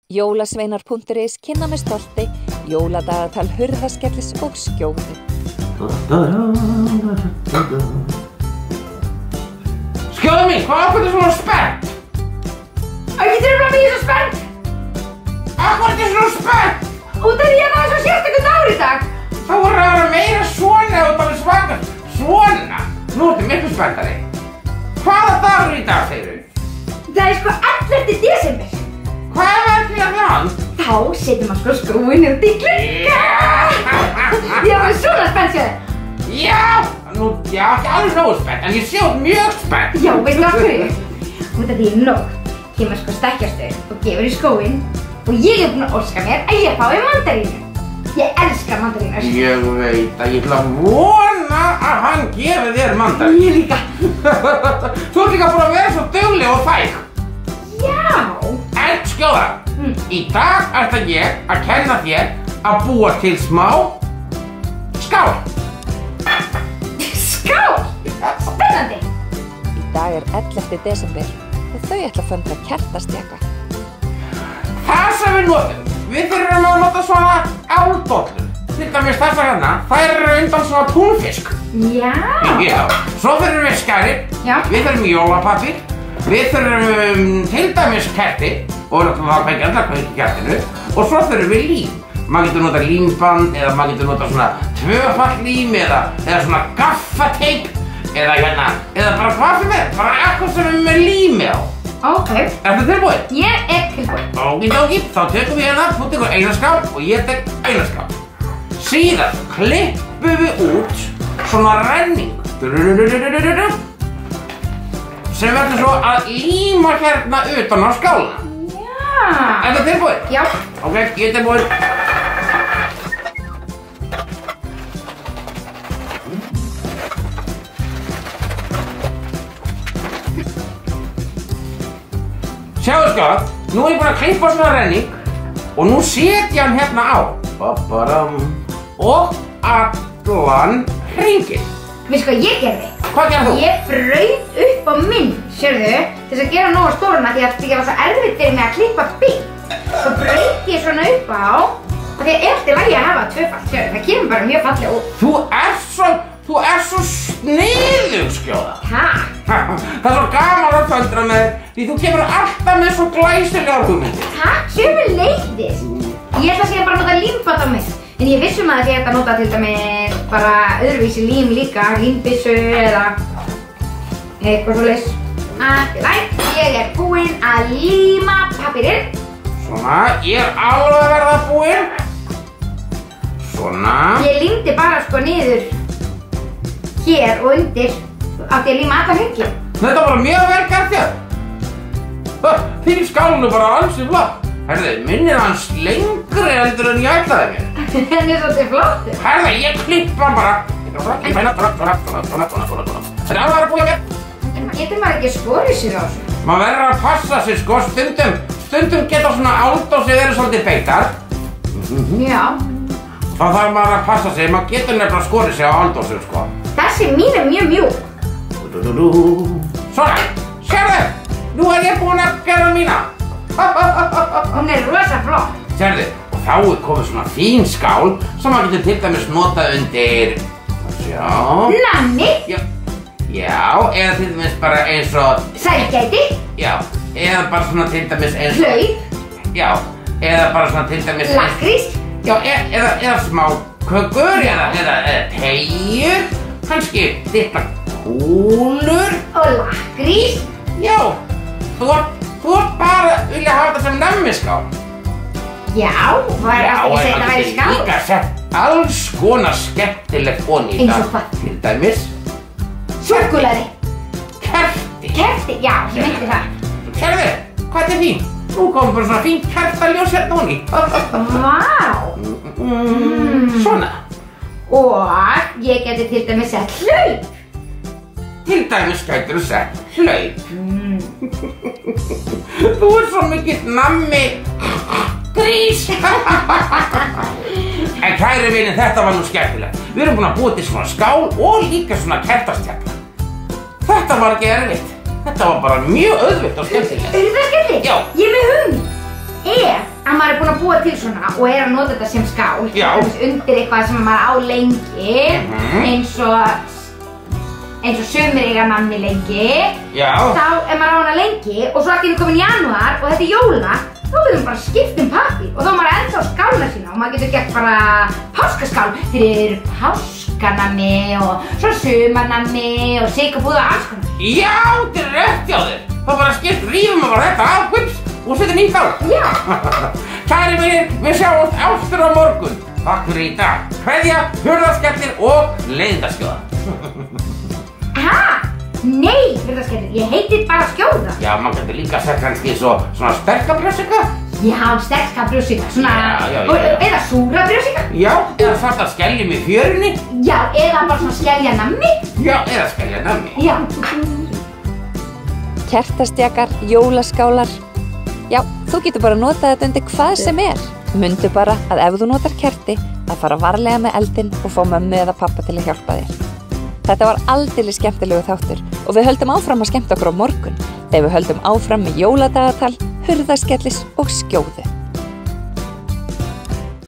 Jólasveinar.is kynna með stolti jóladagatal hurðaskellis og skjóðu. Skjóðu mín, hvað er svona spennt? Ekki trufla mig, ég er svo spennt! Hvað er svona spennt? Út af því að það er svo sérstakur dagur í dag. Það voru að vera meira svona og bara svaka. Svona? Nú ertu miklu spenntari. Hvaða dagur í dag, segirðu? Það er sko 11. desember. Hvað er verið að það? Þá setjum maður sko skóinn út í glugga. Ég var svona spennt, sjöðu. Já, ekki alveg nógu spennt, en ég sé út mjög spennt. Já, veistu af hverju? Út af því nótt kemur sko stekkjastur og gefur í skóinn og ég er búin að óska mér að ég fái mandarínu. Ég elska mandarínu. Ég veit að ég ætla að vona að hann gefi þér mandarínu. Ég líka. Þú ert líka búin að vera svo dugleg og fæg. Já. En skjóða, í dag ætla ég að kenna þér að búa til smá skál. Skál? Spennandi. Í dag er 11. desember og þau ætla að föndra kertastjaka. Það sem við notum, við þurfum að nota svona álbollur. Til dæmis þessar hérna, þær eru undan svona túnfisk. Já. Já, svo þurfum við skæri, við þurfum jólapappír, við þurfum til dæmis kerti og það kveikja allar kveikja kertinu og svo þurfum við lím. Maður getur notað límband eða maður getur notað svona tvöfalt lím eða svona gaffateip eða bara hvað sem er, bara eitthvað sem er með lími á. Ok. Ertu tilbúin? Ég er tilbúin. Okidoki, þá tökum við hérna, þú tekur eina skál og ég tek eina skál. Síðan klippum við út svona renning sem verður svo að líma hérna utan á skálina. Já. Ertu tilbúin? Já. Ok, ég er tilbúin. Sjáðu skál, nú er ég búin að klippa svona renning og nú set ég hann hérna á. Og allan hringinn. Veistu hvað ég gerði? Hvað gerði þú? Ég braut upp á minn, sérðu, til þess að gera nógu stóruna því að það var svo erfitt fyrir mig að klippa beint. Svo braut ég svona upp á, af því að eftir lagi að hafa tvöfalt, sérðu, það kemur bara mjög fallega út. Þú er svo sniðug, skjóða. Takk. Það er svo gaman að föndra með þér, því þú kemur alltaf með svo glæsilegar hugmyndir. Takk, sömuleiðis. Ég ætla síðan bara að nota límband á mig. En ég vissum að ég ætla að nota til dæmis bara öðruvísi lím líka, límbyssu eða eitthvað svoleiðis. Ég er búinn að líma pappírinn. Svona, ég er alveg að verða búinn. Svona. Ég límdi bara sko niður hér og undir, átti að líma allan hringinn. Þetta var mjög vel gert þér. Þín skálinn er bara ansi flott. Herðu, minnir hans lengri heldur en ég ætlaði mér. Hann er svolítið flottur. Herðu, ég klippa hann bara. Þetta er alveg að vera búið að mér. En getur maður ekki skorið sig á þessu? Maður verður að passa sig sko, stundum geta svona áldósið verið svolítið beittar. Já. Þá þarf maður að passa sig, maður getur nefnilega skorið sig á áldósið sko. Þessi mín er mjög mjúk. Svona, sérðu, nú er ég búinn að gera mína. Hún er rosa flott. Sérðu, og þá er komið svona fín skál sem maður getur til dæmis notað undir, sjá. Nammi. Já, eða til dæmis bara eins og Sælgæti. Já, eða bara svona til dæmis eins og Hlaup. Já, eða bara svona til dæmis Lakkrís. Já, eða smá kökur eða teyjur, kannski litla kúlur. Og lakkrís. Já, þú ert bara að vilja hafa þetta sem nammiskál. Já, var það ekki að segja að það væri skál? Líka sett alls konar skemmtilegt onni í Eins og það. hvað? Til dæmis Súkkulaði. kerti. Kerti, já, ég meinti það. Sérðu, hvað er fín? Nú komum bara svona fín kertaljós hérna onni. Vá. Svona. Og ég geti til dæmis sett hlaup. Til dæmis gætirðu sett hlaup. Þú ert svo mikill nammi grís. En kæri vinir, þetta var nú skemmtilegt. Við erum búin að búa til svona skál og líka svona kertastjaka. Þetta var ekki erfitt. Þetta var bara mjög auðvelt og skemmtilegt. Það skemmtilegt? Já. Ég er með hugmynd. Ef að maður búinn að búa til svona og að nota þetta sem skál. Já. Undir eitthvað sem maður á lengi, eins og sumir eiga nammi lengi. Já. Þá maður á hana lengi og svo allt í einu komin janúar og þetta jóla, þá getur maður bara skipt pappír og þá maður ennþá skálna sína og maður getur gert bara páskaskál fyrir páskanammi og svo sumarnammi og sykarbúð og alls konar. Já, þetta er rétt hjá þér. Þá bara rífum við bara þetta af, hups, og setjum nýtt skál. Já. Kæri vinir, við sjáumst aftur á morgun. Takk fyrir í dag. Kveðja, hurðaskellir og leiðindaskjóða. Nei, hurðaskellir, ég heiti bara skjóða. Já, maður getur líka sett kannski svona sterka brjósika. Já, sterka brjósika, svona, Já. eða súra brjósika. Já, eða svarta skeljum í fjörunni. Já, eða bara svona skeljanammi. Já, eða skeljanammi. Já. Kertastjakar, jólaskálar. Já, þú getur bara notað þetta undir hvað sem er. Mundu bara að ef þú notar kerti, að fara varlega með eldinn og fá mömmu eða pappa til að hjálpa þér. Þetta var aldeilis skemmtilegu þáttur og við höldum áfram að skemmta okkur á morgun þegar við höldum áfram með jóladagatal, hurðaskellis og skjóðu.